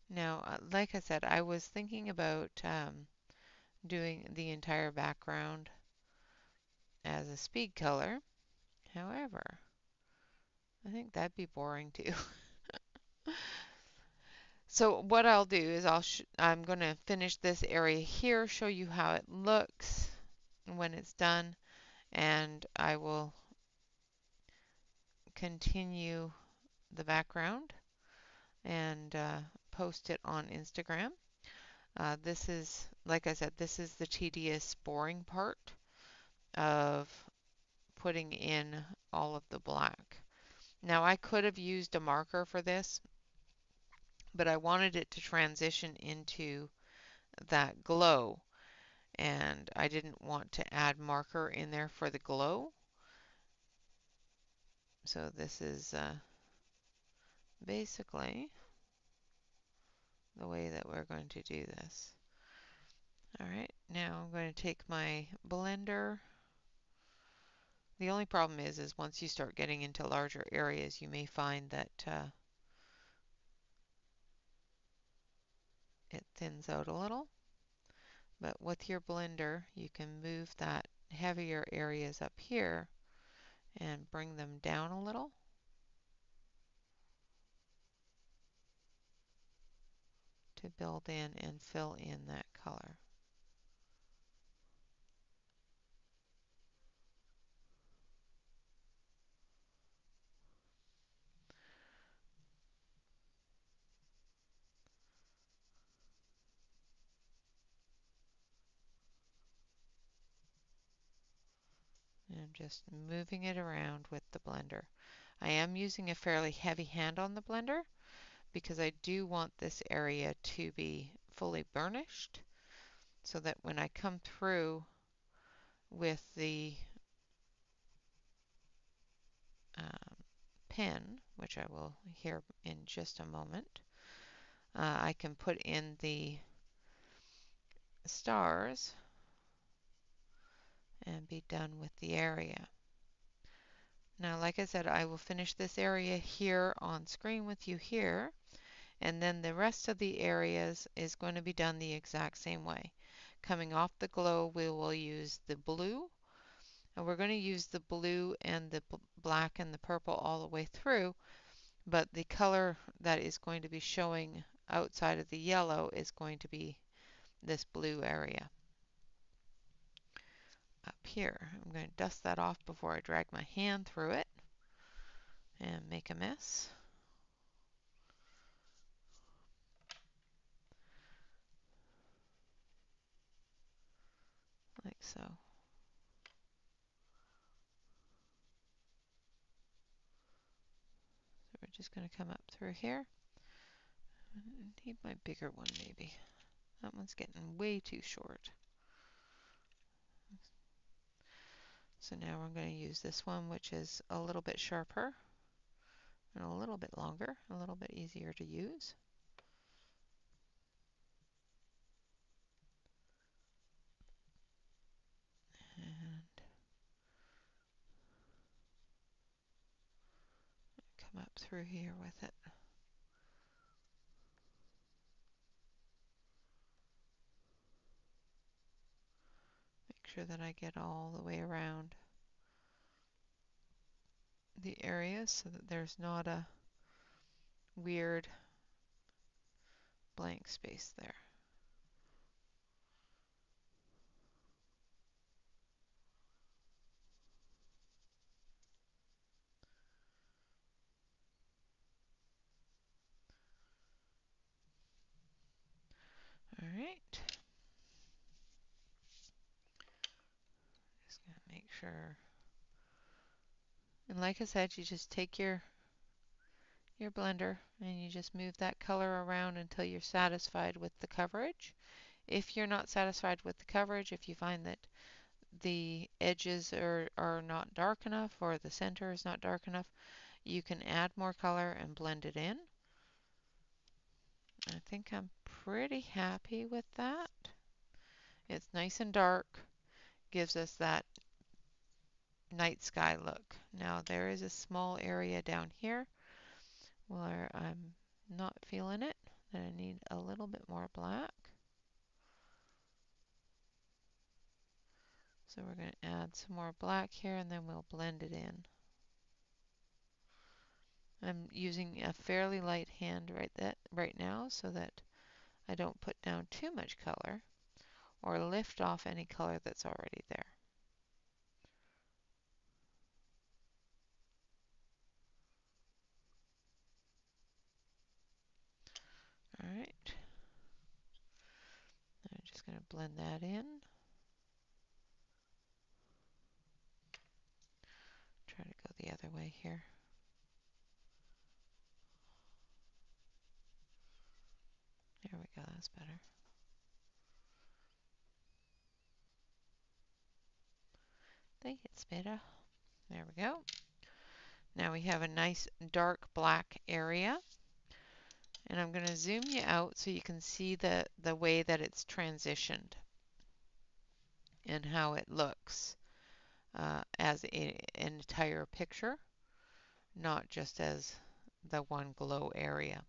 Now, like I said, I was thinking about doing the entire background as a speed color. However, I think that'd be boring too. So what I'll do is I'm going to finish this area here, show you how it looks, when it's done, and I will continue the background and post it on Instagram. This is, like I said, this is the tedious, boring part of putting in all of the black. Now I could have used a marker for this, but I wanted it to transition into that glow, and I didn't want to add marker in there for the glow. So this is basically the way that we're going to do this. All right, now I'm going to take my blender. The only problem is once you start getting into larger areas, you may find that it thins out a little. But with your blender, you can move that heavier areas up here and bring them down a little to build in and fill in that color. And I'm just moving it around with the blender. I am using a fairly heavy hand on the blender because I do want this area to be fully burnished so that when I come through with the um, pen, which I will here in just a moment, I can put in the stars and be done with the area. Now, like I said, I will finish this area here on screen with you here, and then the rest of the areas is going to be done the exact same way. Coming off the glow, we will use the blue, and we're going to use the blue and the black and the purple all the way through, but the color that is going to be showing outside of the yellow is going to be this blue area up here. I'm going to dust that off before I drag my hand through it and make a mess. Like so. So we're just going to come up through here. I need my bigger one maybe. That one's getting way too short. So now we're going to use this one, which is a little bit sharper and a little bit longer, a little bit easier to use. And come up through here with it. Make sure that I get all the way around the areas so that there's not a weird blank space there. All right. Just going to make sure. And like I said, you just take your blender and you just move that color around until you're satisfied with the coverage. If you're not satisfied with the coverage, if you find that the edges are not dark enough or the center is not dark enough, you can add more color and blend it in. I think I'm pretty happy with that. It's nice and dark, gives us that night sky look. Now there is a small area down here where I'm not feeling it, that I need a little bit more black. So we're going to add some more black here and then we'll blend it in. I'm using a fairly light hand right now so that I don't put down too much color or lift off any color that's already there. going to blend that in. Try to go the other way here. There we go, that's better. I think it's better. There we go. Now we have a nice dark black area. And I'm going to zoom you out so you can see the way that it's transitioned and how it looks as an entire picture, not just as the one glow area.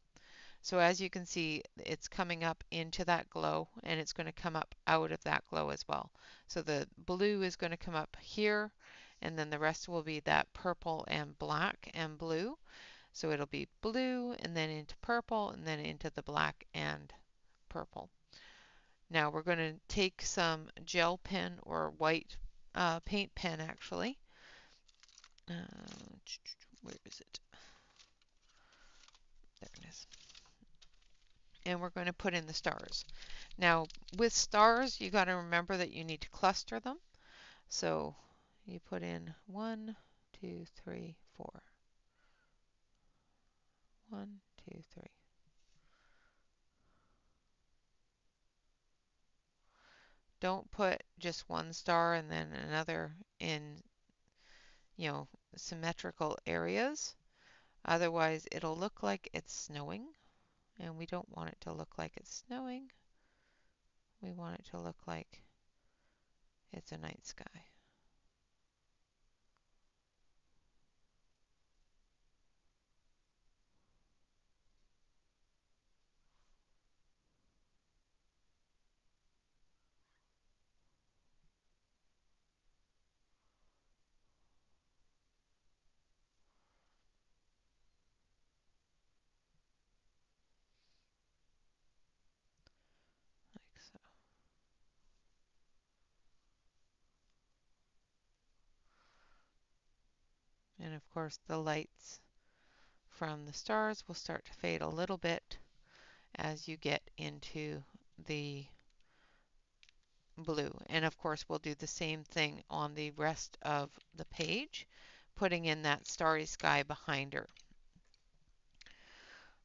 So as you can see, it's coming up into that glow and it's going to come up out of that glow as well. So the blue is going to come up here and then the rest will be that purple and black and blue. So it'll be blue and then into purple and then into the black and purple. Now we're going to take some gel pen or white paint pen actually. Where is it? There it is. And we're going to put in the stars. Now with stars you got to remember that you need to cluster them. So you put in 1, 2, 3, 4. 1, 2, 3. Don't put just one star and then another in, symmetrical areas. Otherwise, it'll look like it's snowing, and we don't want it to look like it's snowing. We want it to look like it's a night sky. Like so. And of course, the lights from the stars will start to fade a little bit as you get into the blue. And of course, we'll do the same thing on the rest of the page, putting in that starry sky behind her.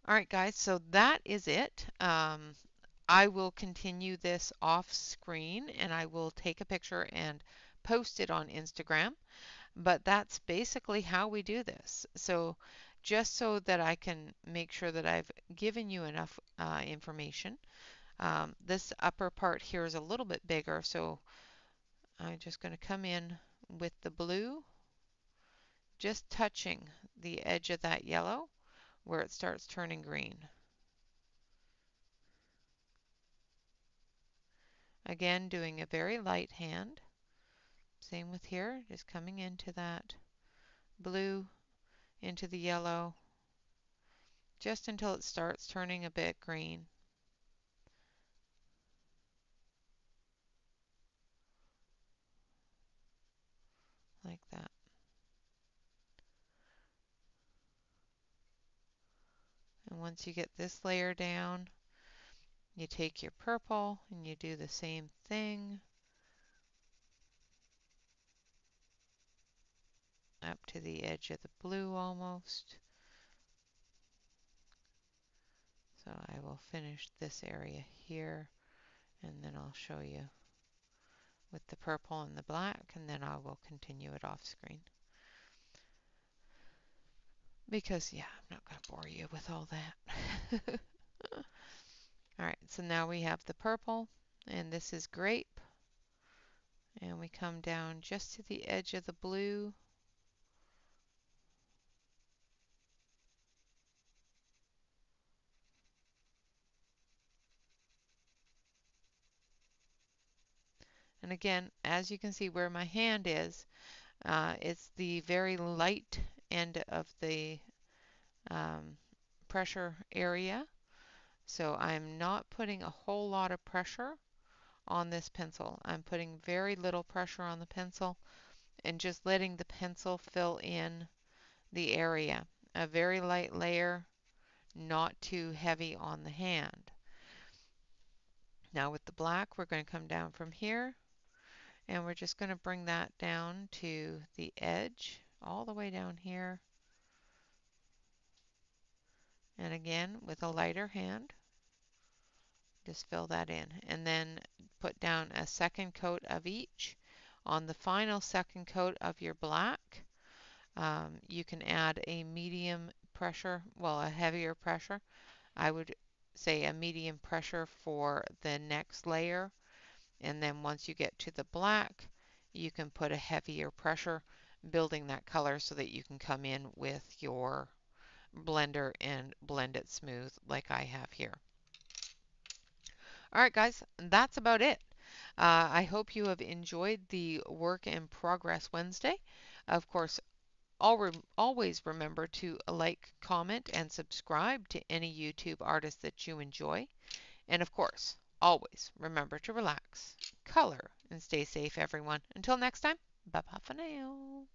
All right, guys, so that is it. I will continue this off screen and I will take a picture and post it on Instagram. But that's basically how we do this. So just so that I can make sure that I've given you enough information, this upper part here is a little bit bigger, so I'm just going to come in with the blue, just touching the edge of that yellow where it starts turning green. Again, doing a very light hand. Same with here, just coming into that blue, into the yellow, just until it starts turning a bit green. Like that. And once you get this layer down, you take your purple and you do the same thing up to the edge of the blue almost. So I will finish this area here and then I'll show you with the purple and the black and then I will continue it off screen. Because yeah, I'm not going to bore you with all that. Alright, so now we have the purple and this is grape. And we come down just to the edge of the blue. And again, as you can see where my hand is, it's the very light end of the pressure area. So I'm not putting a whole lot of pressure on this pencil. I'm putting very little pressure on the pencil and just letting the pencil fill in the area. A very light layer, not too heavy on the hand. Now with the black, we're going to come down from here, and we're just going to bring that down to the edge, all the way down here. And again, with a lighter hand, just fill that in. And then put down a second coat of each. On the final second coat of your black, you can add a medium pressure, well, a heavier pressure. I would say a medium pressure for the next layer. And then once you get to the black, you can put a heavier pressure, building that color so that you can come in with your blender and blend it smooth like I have here. All right, guys, that's about it. I hope you have enjoyed the Work in Progress Wednesday. Of course, always remember to like, comment, and subscribe to any YouTube artist that you enjoy. And of course, always remember to relax, color, and stay safe, everyone. Until next time, bye-bye for now.